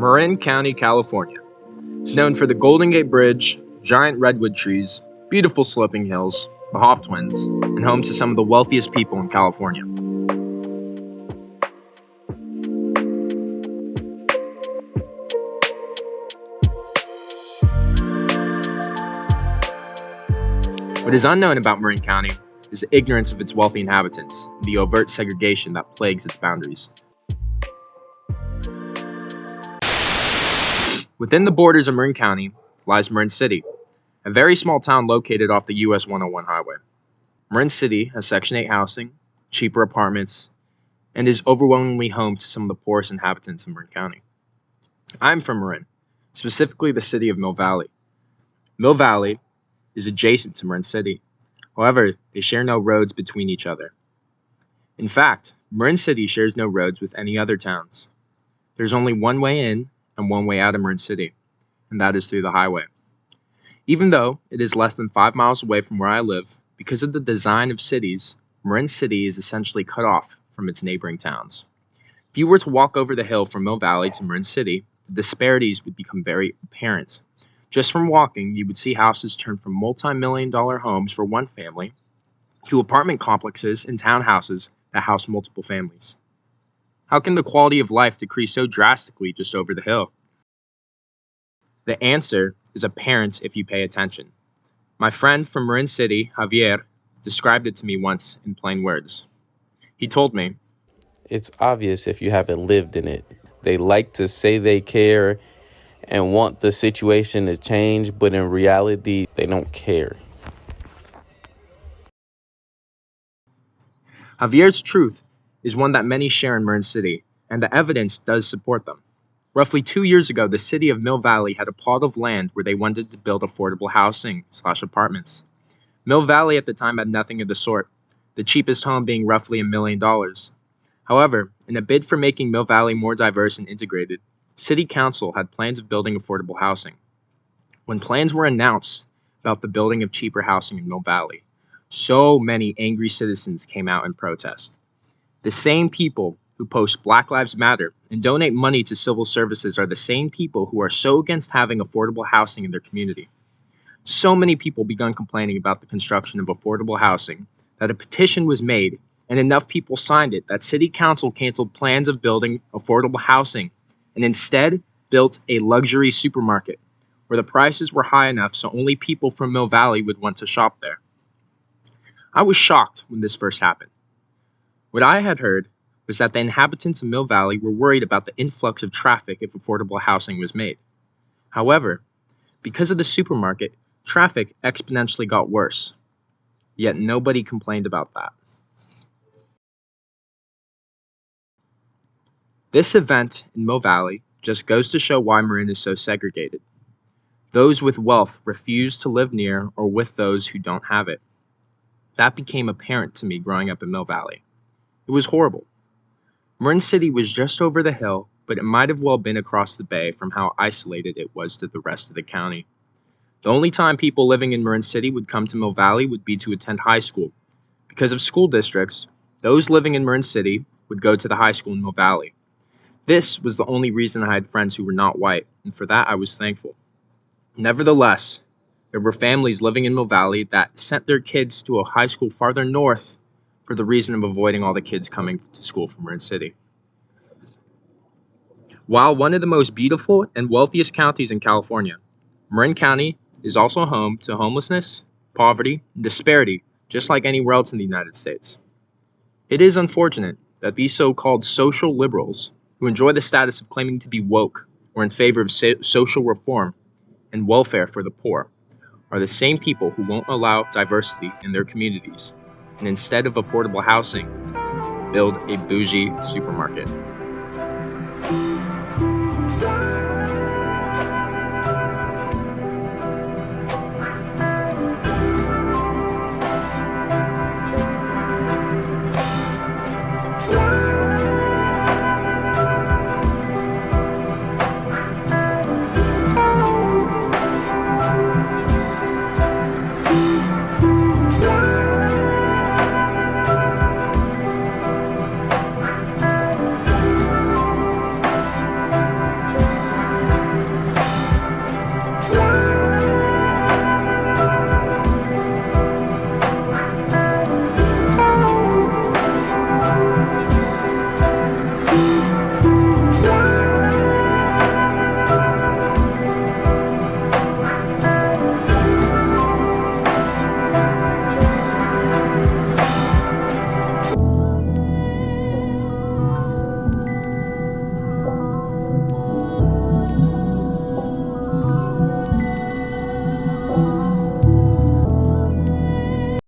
Marin County, California is known for the Golden Gate Bridge, giant redwood trees, beautiful sloping hills, the Hoff Twins, and home to some of the wealthiest people in California. What is unknown about Marin County is the ignorance of its wealthy inhabitants and the overt segregation that plagues its boundaries. Within the borders of Marin County lies Marin City, a very small town located off the US 101 highway. Marin City has Section 8 housing, cheaper apartments, and is overwhelmingly home to some of the poorest inhabitants in Marin County. I'm from Marin, specifically the city of Mill Valley. Mill Valley is adjacent to Marin City. However, they share no roads between each other. In fact, Marin City shares no roads with any other towns. There's only one way in and one way out of Marin City, and that is through the highway. Even though it is less than 5 miles away from where I live, because of the design of cities, Marin City is essentially cut off from its neighboring towns. If you were to walk over the hill from Mill Valley to Marin City, the disparities would become very apparent. Just from walking, you would see houses turn from multi-million-dollar homes for one family to apartment complexes and townhouses that house multiple families. How can the quality of life decrease so drastically just over the hill? The answer is apparent if you pay attention. My friend from Marin City, Javier, described it to me once in plain words. He told me, "It's obvious if you haven't lived in it. They like to say they care and want the situation to change, but in reality, they don't care." Javier's truth is one that many share in Marin City, and the evidence does support them. Roughly 2 years ago, the city of Mill Valley had a plot of land where they wanted to build affordable housing/apartments. Mill Valley at the time had nothing of the sort, the cheapest home being roughly $1 million. However, in a bid for making Mill Valley more diverse and integrated, City Council had plans of building affordable housing. When plans were announced about the building of cheaper housing in Mill Valley, so many angry citizens came out in protest. The same people who post Black Lives Matter and donate money to civil services are the same people who are so against having affordable housing in their community. So many people began complaining about the construction of affordable housing that a petition was made and enough people signed it that City Council canceled plans of building affordable housing and instead built a luxury supermarket where the prices were high enough so only people from Mill Valley would want to shop there. I was shocked when this first happened. What I had heard was that the inhabitants of Mill Valley were worried about the influx of traffic if affordable housing was made. However, because of the supermarket, traffic exponentially got worse. Yet nobody complained about that. This event in Mill Valley just goes to show why Marin is so segregated. Those with wealth refuse to live near or with those who don't have it. That became apparent to me growing up in Mill Valley. It was horrible. Marin City was just over the hill, but it might have well been across the bay from how isolated it was to the rest of the county. The only time people living in Marin City would come to Mill Valley would be to attend high school. Because of school districts, those living in Marin City would go to the high school in Mill Valley. This was the only reason I had friends who were not white, and for that I was thankful. Nevertheless, there were families living in Mill Valley that sent their kids to a high school farther north for the reason of avoiding all the kids coming to school from Marin City. While one of the most beautiful and wealthiest counties in California, Marin County is also home to homelessness, poverty, and disparity, just like anywhere else in the United States. It is unfortunate that these so-called social liberals, who enjoy the status of claiming to be woke or in favor of social reform and welfare for the poor, are the same people who won't allow diversity in their communities, and instead of affordable housing, build a bougie supermarket.